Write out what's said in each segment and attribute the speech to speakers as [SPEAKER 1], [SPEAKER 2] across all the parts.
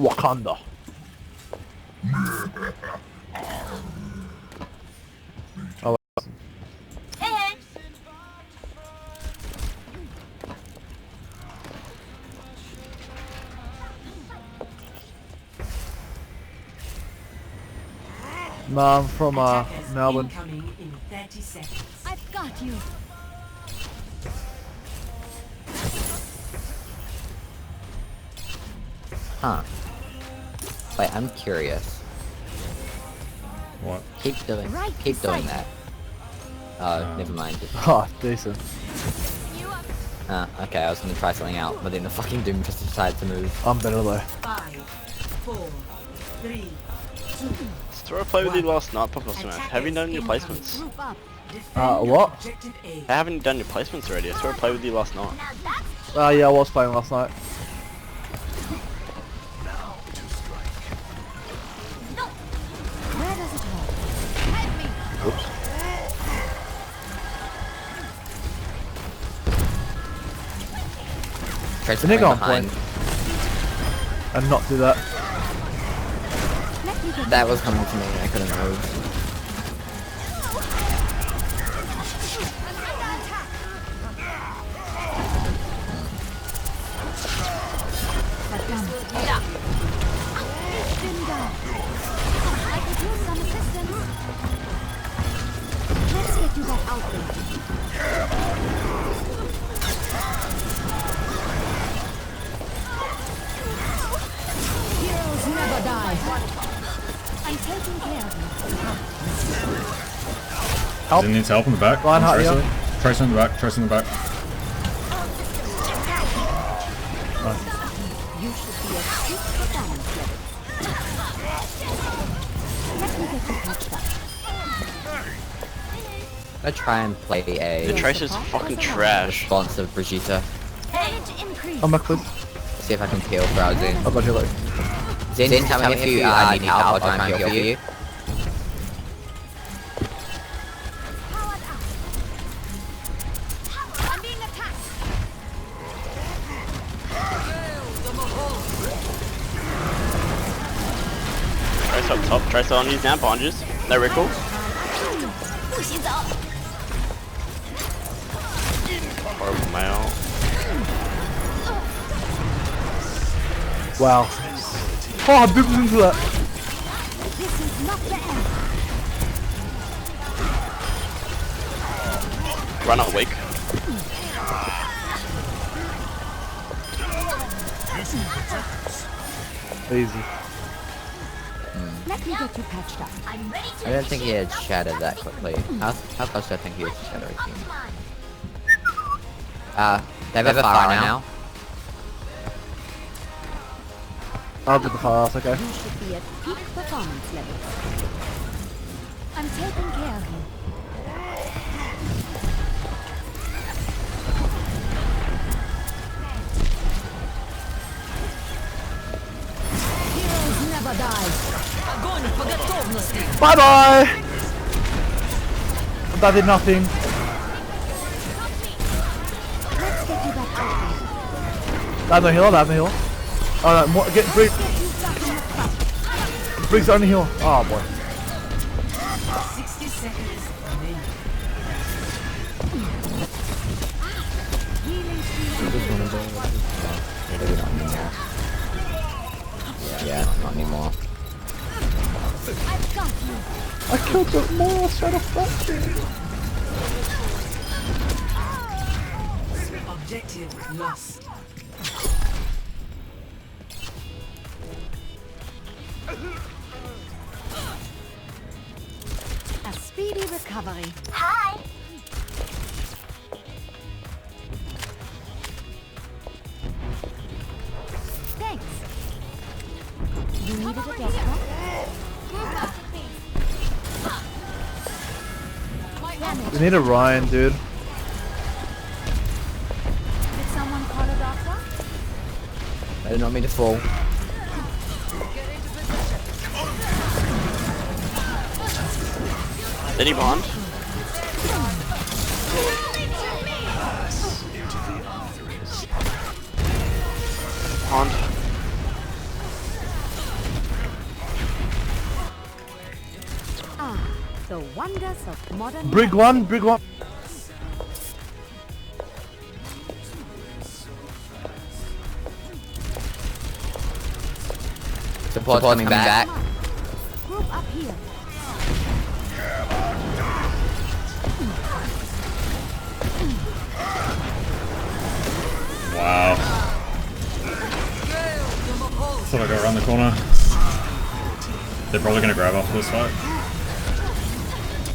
[SPEAKER 1] Wakanda. Oh.
[SPEAKER 2] Hey.
[SPEAKER 1] No, I'm from Melbourne.
[SPEAKER 3] In 30 seconds.
[SPEAKER 2] I've got you.
[SPEAKER 4] Huh. Wait, I'm curious.
[SPEAKER 5] What?
[SPEAKER 4] Keep doing that. Never mind.
[SPEAKER 1] Oh, decent.
[SPEAKER 4] Okay, I was gonna try something out, but then the fucking Doom just decided to move.
[SPEAKER 1] I'm better though.
[SPEAKER 3] 5, 4, 3, 2.
[SPEAKER 6] Let's throw a play with you last night, Pop Smash. Have you done your placements?
[SPEAKER 2] Group up.
[SPEAKER 1] What?
[SPEAKER 3] Objective A.
[SPEAKER 6] I haven't done your placements already. I threw a play with you last night.
[SPEAKER 2] Now that's
[SPEAKER 1] Yeah, I was playing last night.
[SPEAKER 2] where does it hurt? Help me.
[SPEAKER 1] Whoops.
[SPEAKER 4] Trace
[SPEAKER 1] The nigga on
[SPEAKER 4] behind.
[SPEAKER 1] point. And not do that.
[SPEAKER 2] Let me get
[SPEAKER 4] That was coming to me. I couldn't move.
[SPEAKER 2] that gun. Been down. I could use some assistance. Let's get you back out there. Heroes never die. I'm taking care of you.
[SPEAKER 1] Help.
[SPEAKER 5] Didn't need help in the back.
[SPEAKER 1] Reinhardt,
[SPEAKER 5] Tracer.
[SPEAKER 1] yeah.
[SPEAKER 5] Tracer in the back. Tracer in the back.
[SPEAKER 2] You should be at peak performance level. Let me get you patched up.
[SPEAKER 4] I try and play
[SPEAKER 6] The
[SPEAKER 4] a
[SPEAKER 6] Tracer's fucking trash.
[SPEAKER 4] responsive Brigitte.
[SPEAKER 2] Damage increase.
[SPEAKER 1] I'm back with.
[SPEAKER 4] See if I can peel for our Zen.
[SPEAKER 1] I've got you low.
[SPEAKER 4] Zen, tell me if you need help. I'll try and peel for you.
[SPEAKER 2] Powered up. I'm being attacked.
[SPEAKER 6] Tracer up top. Tracer on you now. Behind you. No recall.
[SPEAKER 2] 不许走。
[SPEAKER 6] Horrible male.
[SPEAKER 1] Wow. Oh, I booped into that.
[SPEAKER 2] This is not the end.
[SPEAKER 6] Run up weak.
[SPEAKER 1] Easy.
[SPEAKER 2] Let me get you patched up. I'm ready to.
[SPEAKER 4] I don't think he had shattered that quickly. How close do I think he is to shattering him? They have a fire now.
[SPEAKER 1] I'll do the fast, okay.
[SPEAKER 2] You should be at peak performance level. I'm taking care of you. Heroes never die.
[SPEAKER 1] Bye bye! That did nothing.
[SPEAKER 2] Let's get you back out there.
[SPEAKER 1] I have no heal, I have no heal. Oh no, more, get Briggs.
[SPEAKER 2] Get you back in the fight.
[SPEAKER 1] Briggs only heal. Oh boy.
[SPEAKER 3] 60 seconds remaining.
[SPEAKER 2] Healing stream.
[SPEAKER 4] Maybe not anymore. Yeah, not anymore.
[SPEAKER 2] I've got you.
[SPEAKER 1] I killed the more straight off that.
[SPEAKER 3] Objective lost.
[SPEAKER 2] A speedy recovery. Hi. Thanks. You needed a desktop?
[SPEAKER 1] We need a Ryan, dude.
[SPEAKER 2] Did someone call a doctor?
[SPEAKER 4] I did not mean to fall.
[SPEAKER 6] Then he behind. Behind.
[SPEAKER 2] wonders of modern
[SPEAKER 1] Brig one, brig one.
[SPEAKER 4] Support's coming back.
[SPEAKER 2] Group up here.
[SPEAKER 5] Wow. Thought I'd go around the corner. They're probably gonna grab after this fight.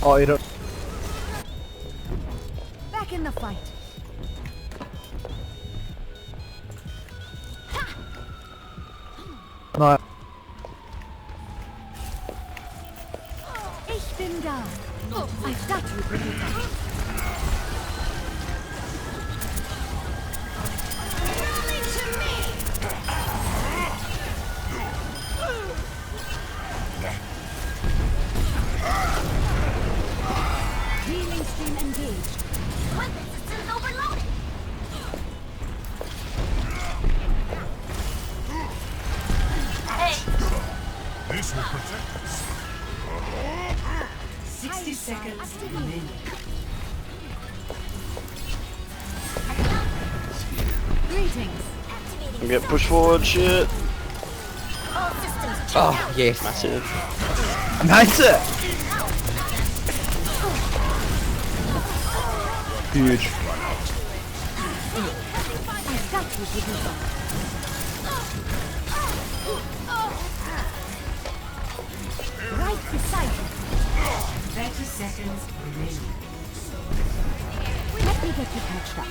[SPEAKER 1] Oh, you don't.
[SPEAKER 2] Back in the fight.
[SPEAKER 1] No.
[SPEAKER 2] Ich bin da. I've got you, Brigitte. Healing stream engaged. Weapon systems overloaded.
[SPEAKER 7] This will protect us.
[SPEAKER 3] 60 seconds remaining.
[SPEAKER 2] Greetings.
[SPEAKER 6] Get pushed forward, shit.
[SPEAKER 4] Oh, yes.
[SPEAKER 6] Massive.
[SPEAKER 1] Nice it! Huge.
[SPEAKER 2] I've got you, Brigitte. Right beside you.
[SPEAKER 3] 30 seconds remaining.
[SPEAKER 2] Let me get you patched up.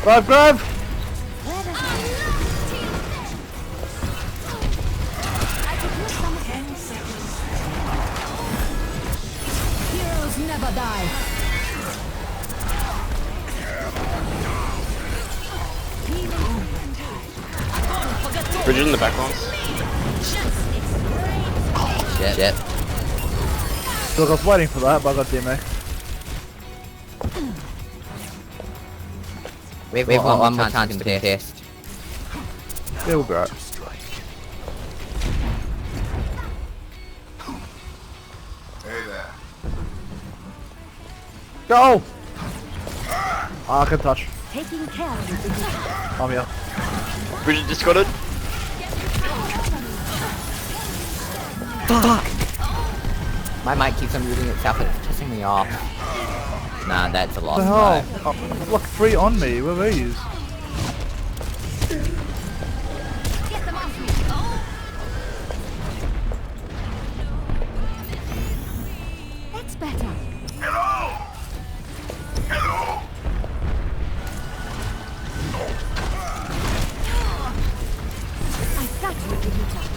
[SPEAKER 1] Grab, grab!
[SPEAKER 2] Where does I could use some
[SPEAKER 3] 10 seconds.
[SPEAKER 2] heroes never die.
[SPEAKER 6] Bridget in the back ones.
[SPEAKER 4] Shit.
[SPEAKER 1] Look, I was waiting for that, but I got DMA.
[SPEAKER 4] We've got one more chance to test.
[SPEAKER 1] Yeah, we'll be right.
[SPEAKER 7] Hey there.
[SPEAKER 1] Go! I can touch.
[SPEAKER 2] Taking care of you, Brigitte.
[SPEAKER 1] I'm here.
[SPEAKER 6] Bridget discarded.
[SPEAKER 4] Fuck! My mic keeps on moving itself, it's pissing me off. Nah, that's a
[SPEAKER 1] What
[SPEAKER 4] loss.
[SPEAKER 1] the hell? Oh, look, 3 on me. Where were you?
[SPEAKER 2] Get them off me. That's better.
[SPEAKER 7] Hello. Hello.
[SPEAKER 2] I've got you, Brigitte.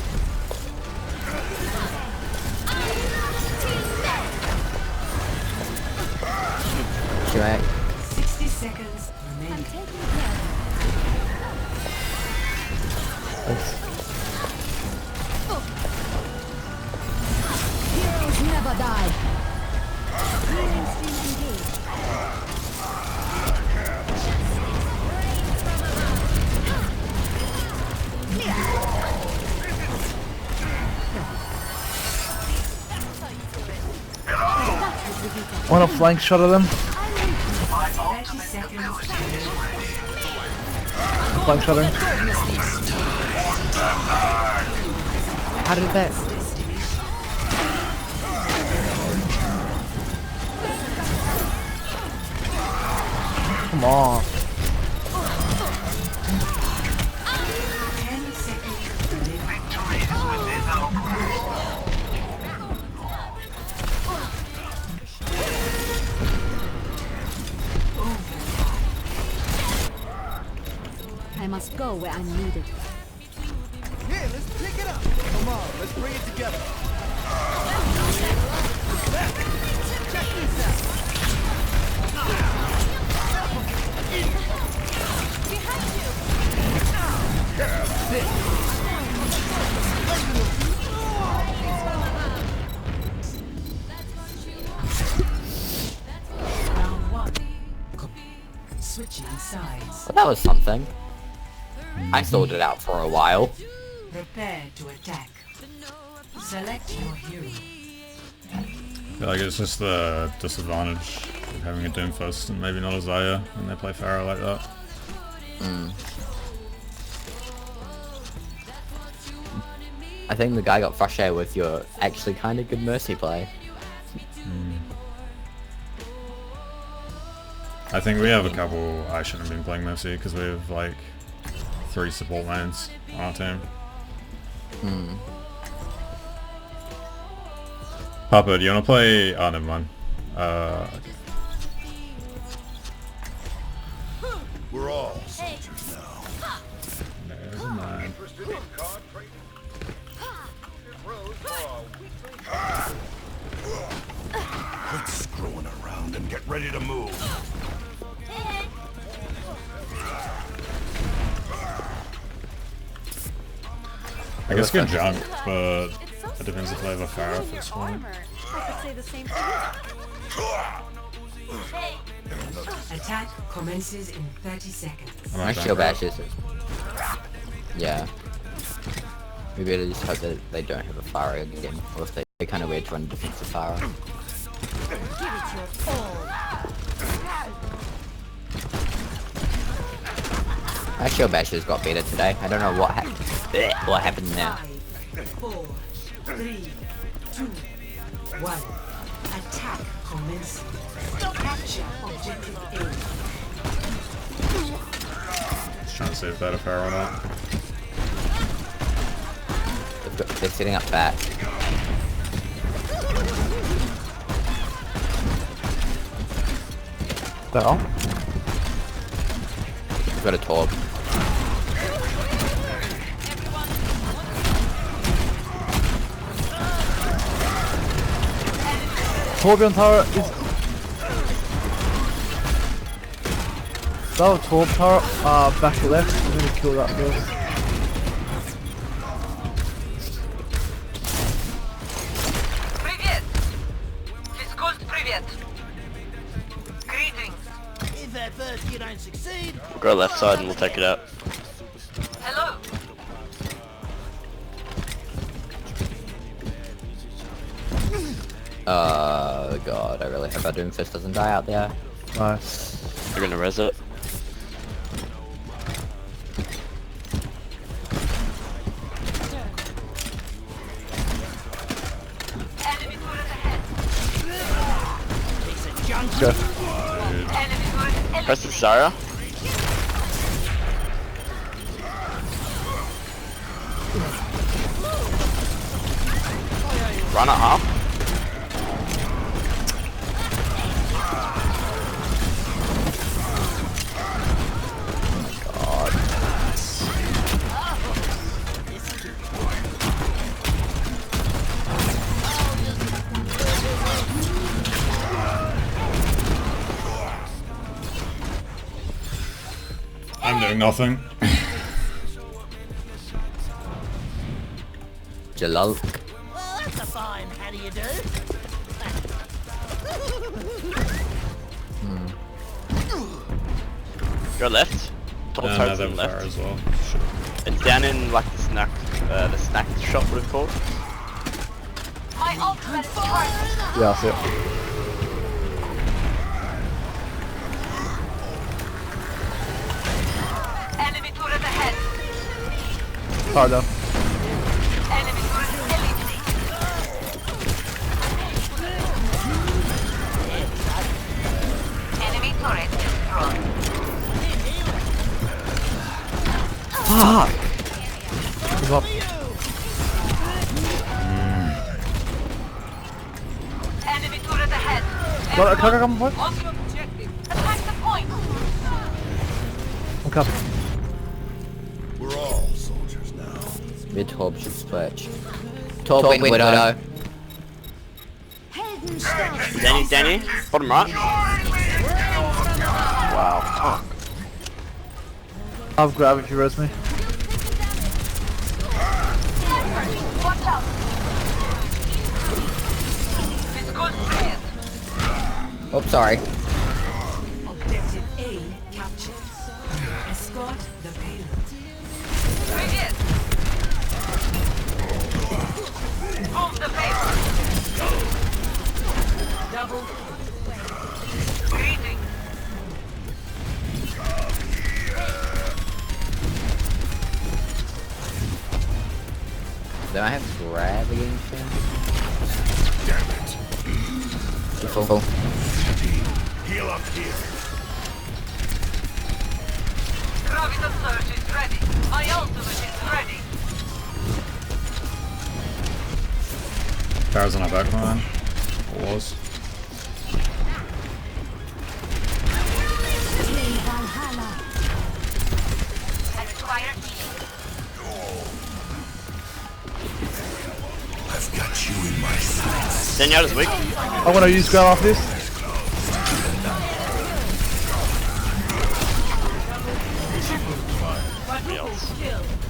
[SPEAKER 4] Should I?
[SPEAKER 3] 60 seconds
[SPEAKER 2] I'm
[SPEAKER 3] remaining.
[SPEAKER 2] taking care Heroes never die. Healing stream engaged.
[SPEAKER 1] Want a flank shot of them?
[SPEAKER 3] 30 seconds remaining.
[SPEAKER 1] Flank shotting.
[SPEAKER 4] How did that?
[SPEAKER 1] Come on.
[SPEAKER 3] 10 seconds remaining.
[SPEAKER 2] I must go where I'm needed.
[SPEAKER 8] Here, let's pick it up. Come on, let's bring it together. Check this out.
[SPEAKER 3] Round 1. Switching sides.
[SPEAKER 4] Well, that was something. I sold it out for a while.
[SPEAKER 3] Prepare to attack. Select your hero.
[SPEAKER 5] I feel like it's just the disadvantage of having a Doomfist and maybe not a Zaya when they play Pharaoh like that.
[SPEAKER 4] I think the guy got frustrated with your actually kind of good Mercy play.
[SPEAKER 5] I think we have a couple I shouldn't have been playing Mercy because we have like 3 support lanes on our team. Papa, do you want to play? Oh, never mind. Okay.
[SPEAKER 7] We're all soldiers now.
[SPEAKER 5] Never mind.
[SPEAKER 7] Quit screwing around and get ready to move.
[SPEAKER 5] I guess good junk, but it depends if they have a Pharaoh at this point.
[SPEAKER 2] I could say the same thing.
[SPEAKER 3] Attack commences in 30 seconds.
[SPEAKER 5] I'm
[SPEAKER 4] My
[SPEAKER 5] not
[SPEAKER 4] shield
[SPEAKER 5] Junkrat.
[SPEAKER 4] bashes. Yeah. We better just hope that they don't have a Pharaoh again, or if they're kind of weird to run defensive Pharaoh.
[SPEAKER 2] Give it your all.
[SPEAKER 4] My shield bashes got better today. I don't know what happened there.
[SPEAKER 3] 5, 4, 3, 2, 1. Attack commencing. Capture objective A.
[SPEAKER 5] Just trying to see if they had a Pharaoh or not.
[SPEAKER 4] They're sitting up back.
[SPEAKER 1] They're on.
[SPEAKER 4] We've got a Torb.
[SPEAKER 1] Torbjorn tower is... That was Torb tower, back to left. I'm gonna kill that first.
[SPEAKER 9] Привет! Физкульт, привет! Greetings!
[SPEAKER 8] If at first you don't succeed,
[SPEAKER 6] We'll go left side and we'll take it out.
[SPEAKER 9] Hello!
[SPEAKER 4] God, I really hope our Doomfist doesn't die out there.
[SPEAKER 1] Nice.
[SPEAKER 6] We're gonna res it.
[SPEAKER 9] Enemy turret ahead!
[SPEAKER 1] Go.
[SPEAKER 9] Enemy turret
[SPEAKER 6] Press the Zarya. Run it up.
[SPEAKER 5] I'm doing nothing.
[SPEAKER 4] Jalal.
[SPEAKER 8] well, that's a fine how do you do?
[SPEAKER 6] Go left. Top
[SPEAKER 5] No,
[SPEAKER 6] turret's
[SPEAKER 5] they
[SPEAKER 6] on
[SPEAKER 5] have
[SPEAKER 6] the
[SPEAKER 5] a Pharaoh
[SPEAKER 6] left.
[SPEAKER 5] as well.
[SPEAKER 6] It's down in like the snack shop what it's called.
[SPEAKER 9] My ultimate is charged!
[SPEAKER 1] Yeah, I see it.
[SPEAKER 9] Enemy turret ahead!
[SPEAKER 1] Tower down.
[SPEAKER 9] Enemy turret eliminated! Enemy turret destroyed!
[SPEAKER 4] Fuck!
[SPEAKER 1] Give up.
[SPEAKER 9] Enemy turret ahead!
[SPEAKER 1] Got it, come on,
[SPEAKER 9] On the objective! Attack the point!
[SPEAKER 1] I'm coming.
[SPEAKER 7] We're all soldiers now.
[SPEAKER 4] Mid Torb should splurge. Torb win Widow.
[SPEAKER 6] Danny, bottom right. Wow.
[SPEAKER 1] I'll grab if you res me.
[SPEAKER 9] Watch out! Fizgul, привет!
[SPEAKER 4] Oh, sorry.
[SPEAKER 3] Objective A captured. Escort the payload.
[SPEAKER 4] Full.
[SPEAKER 7] Heal up here.
[SPEAKER 9] Graviton surge is ready. My ultimate is ready.
[SPEAKER 5] Pharah's on our back line. Or was.
[SPEAKER 9] I require healing.
[SPEAKER 7] I've got you in my sights.
[SPEAKER 6] Zenyatta's weak.
[SPEAKER 1] I'm gonna use ground off this.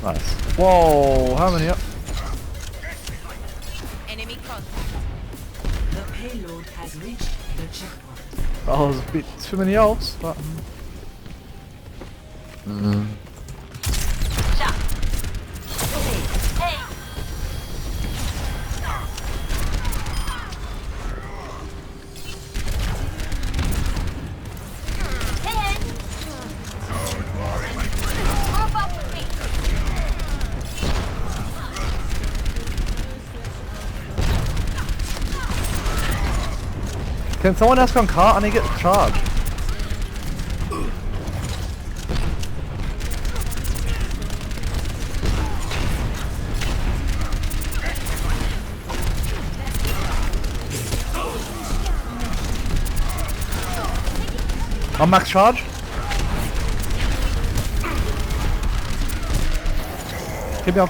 [SPEAKER 1] Nice. Whoa, how many up?
[SPEAKER 2] Enemy contact.
[SPEAKER 3] The payload has reached the checkpoint.
[SPEAKER 1] That was a bit too many ults, but
[SPEAKER 9] Shot. Hey. Hey. Group up with me.
[SPEAKER 1] can someone else on cart? I need to get the charge. I'm max charge. Keep me up.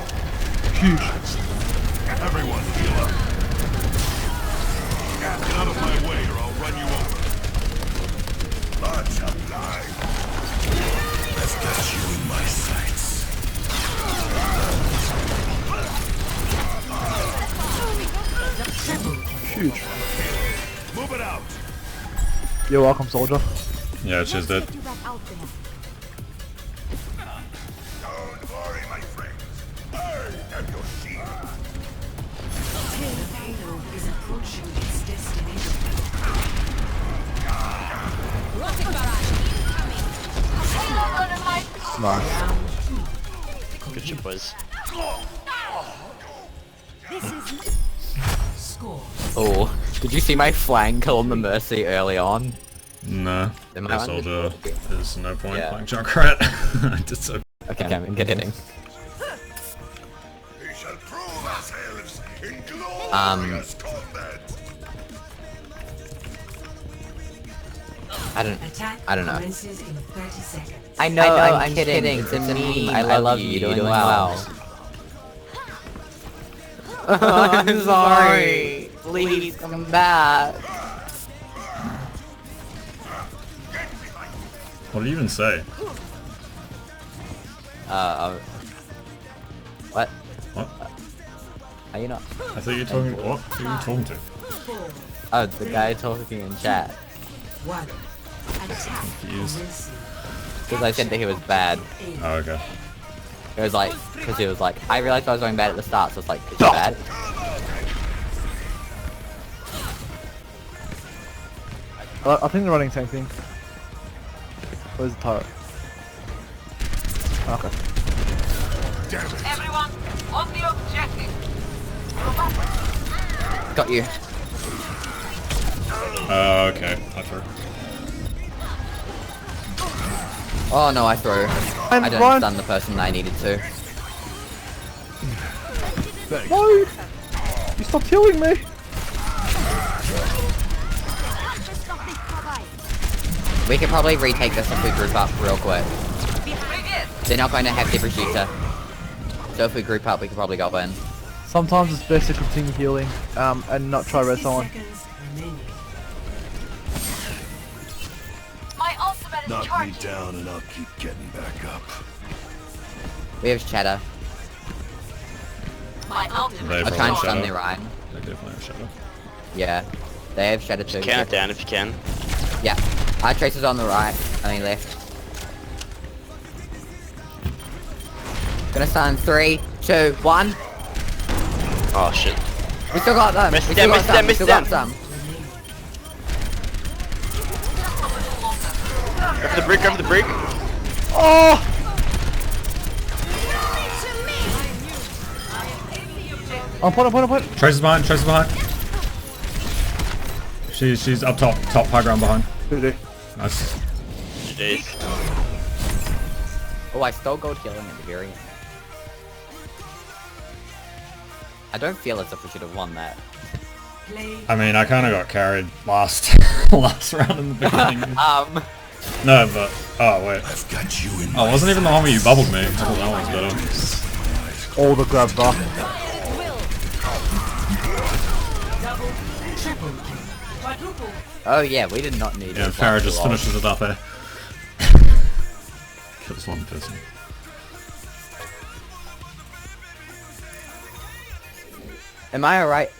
[SPEAKER 1] Huge.
[SPEAKER 7] Everyone heal up. Get out of my way or I'll run you over. Much alive. I've got you in my sights.
[SPEAKER 1] Huge.
[SPEAKER 7] Move it out.
[SPEAKER 1] You're welcome, soldier.
[SPEAKER 5] Yeah, she's dead.
[SPEAKER 2] You back out there.
[SPEAKER 7] Don't worry, my friends. I am your shield.
[SPEAKER 3] The payload is approaching its destination.
[SPEAKER 2] Rocket barrage incoming.
[SPEAKER 1] Nice.
[SPEAKER 6] Good shit, boys.
[SPEAKER 3] Score.
[SPEAKER 4] Oh, did you see my flying kill on the Mercy early on?
[SPEAKER 5] Nah.
[SPEAKER 4] Am I
[SPEAKER 5] The
[SPEAKER 4] on
[SPEAKER 5] soldier,
[SPEAKER 4] this?
[SPEAKER 5] there's no point
[SPEAKER 4] Yeah.
[SPEAKER 5] playing Junkrat. I did so.
[SPEAKER 4] Okay, I'm get hitting.
[SPEAKER 7] We shall prove ourselves in glorious combat.
[SPEAKER 4] I don't know.
[SPEAKER 3] Commences in 30 seconds.
[SPEAKER 4] I know, I'm kidding. It's a meme. I love you. You're doing well. I'm sorry. Please come back.
[SPEAKER 5] What did you even say?
[SPEAKER 4] What?
[SPEAKER 5] What?
[SPEAKER 4] Are you not?
[SPEAKER 5] I thought you were talking. What? Who are you talking to?
[SPEAKER 4] Oh, the guy talking in chat.
[SPEAKER 3] One. Attack.
[SPEAKER 5] Confused.
[SPEAKER 4] Because I said that he was bad.
[SPEAKER 5] Oh, okay.
[SPEAKER 4] It was like, because he was like, I realized I was going bad at the start, so it's like, is he bad?
[SPEAKER 1] I think they're running the same thing. Where's the turret? Okay.
[SPEAKER 9] Everyone, on the objective.
[SPEAKER 4] Got you.
[SPEAKER 5] Okay. I threw.
[SPEAKER 4] Oh no, I threw. I
[SPEAKER 1] Run!
[SPEAKER 4] don't stun the person I needed to.
[SPEAKER 1] No! You stop killing me!
[SPEAKER 4] We could probably retake this if we group up real quick. They're not going to have Debra Shooter. So if we group up, we could probably go in.
[SPEAKER 1] Sometimes it's best to continue healing, and not try res someone.
[SPEAKER 9] My ultimate is
[SPEAKER 7] Knock me
[SPEAKER 9] charged.
[SPEAKER 7] down and I'll keep getting back up.
[SPEAKER 4] We have Shadow.
[SPEAKER 9] My ultimate
[SPEAKER 5] They
[SPEAKER 4] I'll
[SPEAKER 5] probably
[SPEAKER 4] try and
[SPEAKER 5] have
[SPEAKER 4] stun
[SPEAKER 5] Shadow.
[SPEAKER 4] their Ryan.
[SPEAKER 5] They definitely have Shadow.
[SPEAKER 4] Yeah. They have Shadow too.
[SPEAKER 6] Count it down if you can.
[SPEAKER 4] Yeah. Our Tracer's on the right. I mean left. Gonna stun 3, 2, 1.
[SPEAKER 6] Oh shit.
[SPEAKER 4] We still got them.
[SPEAKER 6] Missed
[SPEAKER 4] We
[SPEAKER 6] them,
[SPEAKER 4] still got
[SPEAKER 6] missed
[SPEAKER 4] some.
[SPEAKER 6] them,
[SPEAKER 4] We
[SPEAKER 6] missed
[SPEAKER 4] still got
[SPEAKER 6] them.
[SPEAKER 4] some.
[SPEAKER 6] Go for the brick, go for the brick.
[SPEAKER 1] Oh! On point, on point, on point.
[SPEAKER 5] Tracer's behind, Tracer's behind. She's up top, high ground behind. Nice.
[SPEAKER 6] GG's.
[SPEAKER 4] Oh, I stole gold healing at the very end. I don't feel as if we should have won that.
[SPEAKER 5] I mean, I kind of got carried last last round in the beginning. No, but oh wait.
[SPEAKER 7] I've got you in
[SPEAKER 5] Oh, it wasn't even the one where you bubbled me. I thought that one was better.
[SPEAKER 1] All the grab bar.
[SPEAKER 4] Oh yeah, we did not need
[SPEAKER 5] Yeah,
[SPEAKER 4] it.
[SPEAKER 5] Farah just finishes it up there. Kills one person.
[SPEAKER 4] Am I alright?